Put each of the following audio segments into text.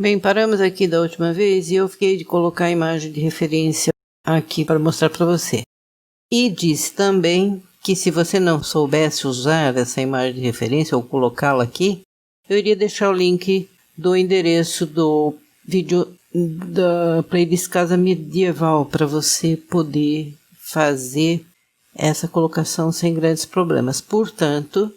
Bem, paramos aqui da última vez e eu fiquei de colocar a imagem de referência aqui para mostrar para você. E disse também que se você não soubesse usar essa imagem de referência ou colocá-la aqui, eu iria deixar o link do endereço do vídeo da playlist Casa Medieval para você poder fazer essa colocação sem grandes problemas. Portanto,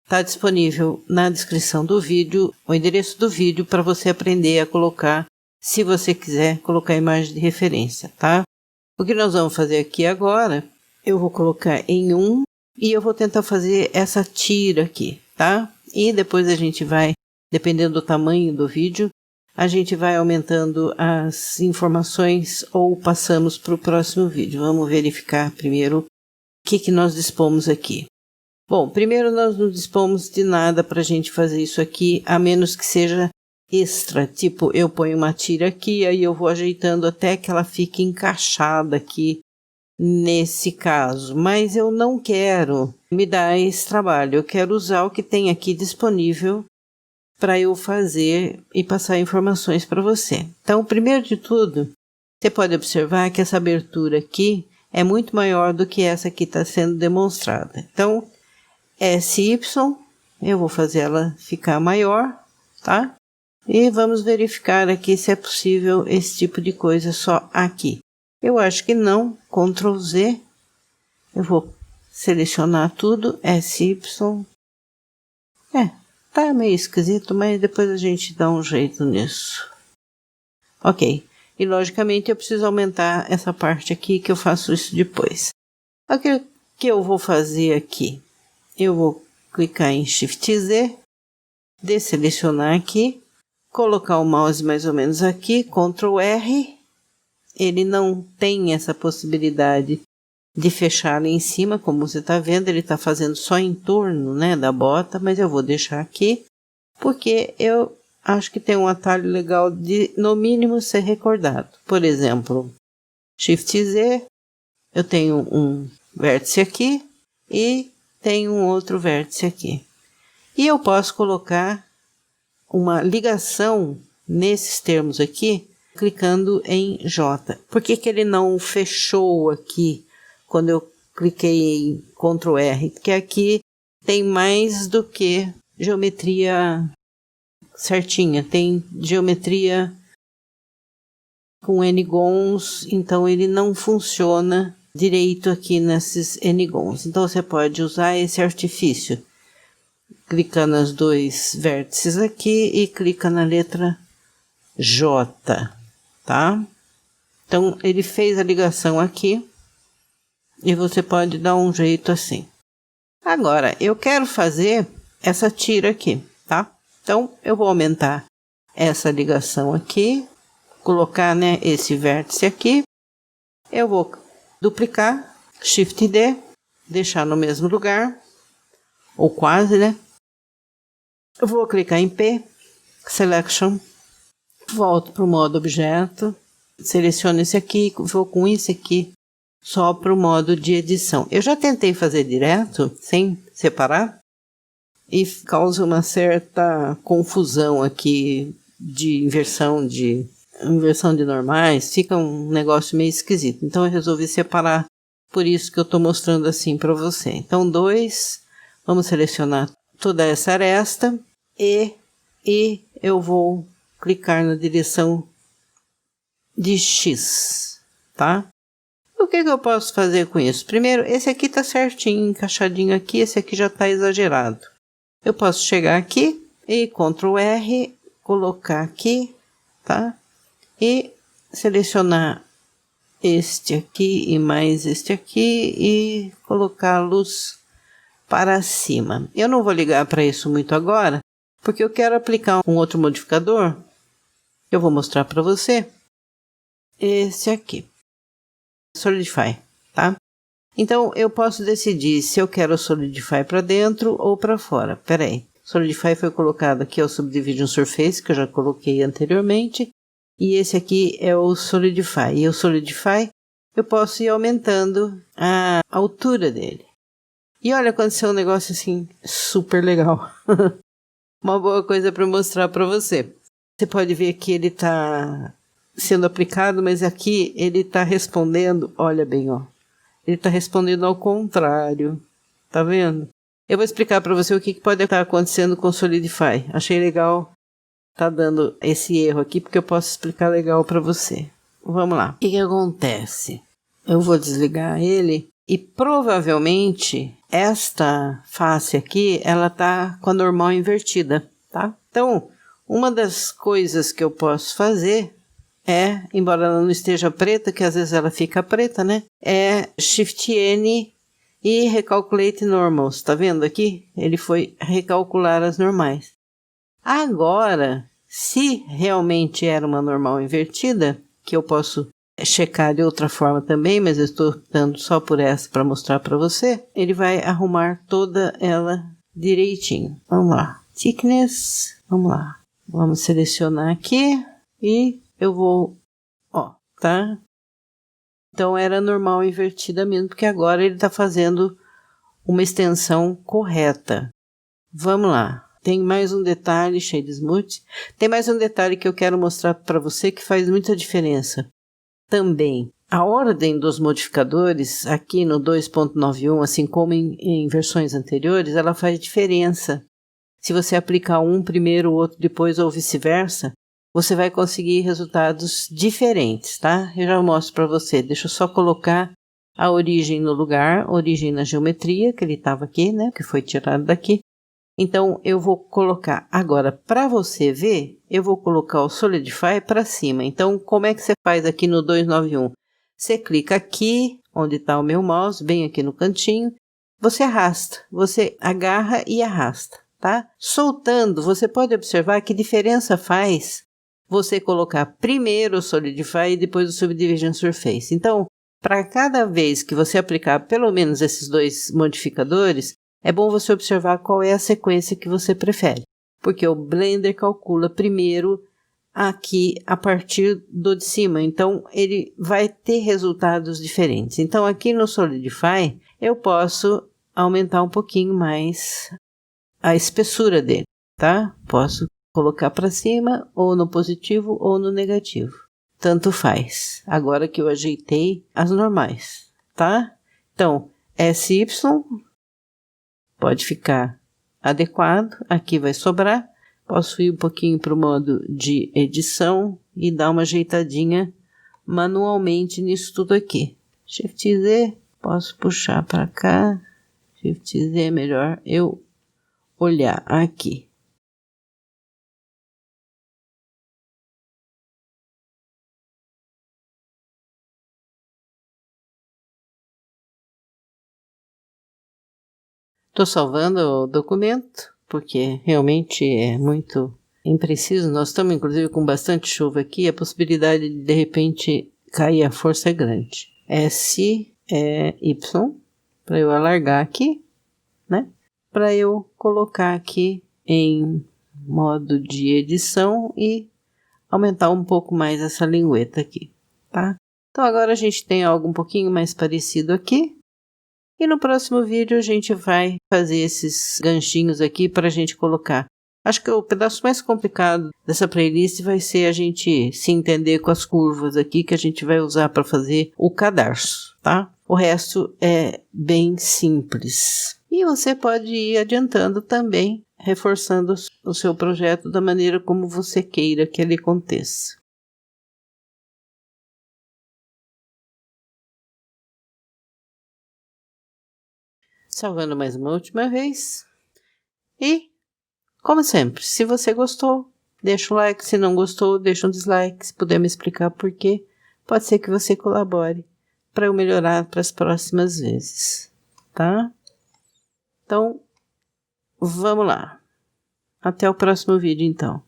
está disponível na descrição do vídeo o endereço do vídeo para você aprender a colocar, se você quiser colocar a imagem de referência, tá? O que nós vamos fazer aqui agora, eu vou colocar em 1 e eu vou tentar fazer essa tira aqui, tá? E depois a gente vai, dependendo do tamanho do vídeo, a gente vai aumentando as informações ou passamos para o próximo vídeo. Vamos verificar primeiro o que nós dispomos aqui. Bom, primeiro nós não dispomos de nada para a gente fazer isso aqui, a menos que seja extra, tipo eu ponho uma tira aqui, aí eu vou ajeitando até que ela fique encaixada aqui nesse caso, mas eu não quero me dar esse trabalho, eu quero usar o que tem aqui disponível para eu fazer e passar informações para você. Então, primeiro de tudo, você pode observar que essa abertura aqui é muito maior do que essa que está sendo demonstrada. Então, SY, eu vou fazer ela ficar maior, tá? E vamos verificar aqui se é possível esse tipo de coisa só aqui. Eu acho que não, Ctrl Z, eu vou selecionar tudo, SY, tá meio esquisito, mas depois a gente dá um jeito nisso. Ok, e logicamente eu preciso aumentar essa parte aqui, que eu faço isso depois. O que eu vou fazer aqui? Eu vou clicar em Shift Z, desselecionar aqui, colocar o mouse mais ou menos aqui, Ctrl R. Ele não tem essa possibilidade de fechar ali em cima, como você está vendo, ele está fazendo só em torno, né, da bota, mas eu vou deixar aqui, porque eu acho que tem um atalho legal de, no mínimo, ser recordado. Por exemplo, Shift Z, eu tenho um vértice aqui e tem um outro vértice aqui. E eu posso colocar uma ligação nesses termos aqui, clicando em J. Por que ele não fechou aqui quando eu cliquei em Ctrl R? Porque aqui tem mais do que geometria certinha, tem geometria com n-gons, então ele não funciona direito aqui nesses n-gons. Então você pode usar esse artifício, clica nos dois vértices aqui e clica na letra J, tá? Então ele fez a ligação aqui e você pode dar um jeito assim. Agora eu quero fazer essa tira aqui, tá? Então eu vou aumentar essa ligação aqui, colocar, né, esse vértice aqui, eu vou duplicar, Shift D, deixar no mesmo lugar, ou quase, né? Eu vou clicar em P, Selection, volto para o modo objeto, seleciono esse aqui, vou com isso aqui só para o modo de edição. Eu já tentei fazer direto, sem separar, e causa uma certa confusão aqui de inversão de normais, fica um negócio meio esquisito. Então eu resolvi separar, por isso que eu estou mostrando assim para você. Então 2, vamos selecionar toda essa aresta e eu vou clicar na direção de X, tá? O que eu posso fazer com isso? Primeiro, esse aqui está certinho, encaixadinho aqui, esse aqui já está exagerado. Eu posso chegar aqui e Ctrl R, colocar aqui, tá? E selecionar este aqui e mais este aqui e colocá-los para cima. Eu não vou ligar para isso muito agora, porque eu quero aplicar um outro modificador. Eu vou mostrar para você. Esse aqui. Solidify, tá? Então, eu posso decidir se eu quero o Solidify para dentro ou para fora. Espera aí. Solidify foi colocado aqui, é o Subdivision Surface, que eu já coloquei anteriormente. E esse aqui é o Solidify. E o Solidify, eu posso ir aumentando a altura dele. E olha, aconteceu um negócio assim, super legal. Uma boa coisa para mostrar para você. Você pode ver que ele está sendo aplicado, mas aqui ele está respondendo, olha bem, ó. Ele está respondendo ao contrário. Tá vendo? Eu vou explicar para você o que pode estar acontecendo com o Solidify. Achei legal tá dando esse erro aqui, porque eu posso explicar legal para você. Vamos lá. O que acontece? Eu vou desligar ele e provavelmente esta face aqui, ela tá com a normal invertida, tá? Então, uma das coisas que eu posso fazer é, embora ela não esteja preta, que às vezes ela fica preta, né? É Shift N e Recalculate Normals. Tá vendo aqui? Ele foi recalcular as normais. Agora, se realmente era uma normal invertida, que eu posso checar de outra forma também, mas eu estou dando só por essa para mostrar para você, ele vai arrumar toda ela direitinho. Vamos lá. Thickness, vamos lá. Vamos selecionar aqui e eu vou, ó, tá? Então era normal invertida mesmo, porque agora ele está fazendo uma extensão correta. Vamos lá. Tem mais um detalhe, Shade Smooth. Tem mais um detalhe que eu quero mostrar para você que faz muita diferença. Também, a ordem dos modificadores aqui no 2.91, assim como em versões anteriores, ela faz diferença. Se você aplicar um primeiro, o outro depois ou vice-versa, você vai conseguir resultados diferentes, tá? Eu já mostro para você. Deixa eu só colocar a origem no lugar, origem na geometria, que ele estava aqui, né? Que foi tirado daqui. Então, eu vou colocar agora, para você ver, eu vou colocar o Solidify para cima. Então, como é que você faz aqui no 291? Você clica aqui, onde está o meu mouse, bem aqui no cantinho. Você arrasta, você agarra e arrasta, tá? Soltando, você pode observar que diferença faz você colocar primeiro o Solidify e depois o Subdivision Surface. Então, para cada vez que você aplicar pelo menos esses dois modificadores, é bom você observar qual é a sequência que você prefere, porque o Blender calcula primeiro aqui a partir do de cima, então ele vai ter resultados diferentes. Então aqui no Solidify eu posso aumentar um pouquinho mais a espessura dele, tá? Posso colocar para cima ou no positivo ou no negativo, tanto faz. Agora que eu ajeitei as normais, tá? Então SY pode ficar adequado, aqui vai sobrar. Posso ir um pouquinho para o modo de edição e dar uma ajeitadinha manualmente nisso tudo aqui. Shift Z, posso puxar para cá. Shift Z é melhor eu olhar aqui. Estou salvando o documento, porque realmente é muito impreciso. Nós estamos, inclusive, com bastante chuva aqui. A possibilidade de repente, cair a força é grande. S, Y, para eu alargar aqui, né? Para eu colocar aqui em modo de edição e aumentar um pouco mais essa lingueta aqui, tá? Então, agora a gente tem algo um pouquinho mais parecido aqui. E no próximo vídeo a gente vai fazer esses ganchinhos aqui para a gente colocar. Acho que o pedaço mais complicado dessa playlist vai ser a gente se entender com as curvas aqui que a gente vai usar para fazer o cadarço, tá? O resto é bem simples. E você pode ir adiantando também, reforçando o seu projeto da maneira como você queira que ele aconteça. Salvando mais uma última vez. E, como sempre, se você gostou, deixa um like. Se não gostou, deixa um dislike. Se puder me explicar por quê, pode ser que você colabore para eu melhorar para as próximas vezes, tá? Então, vamos lá. Até o próximo vídeo, então.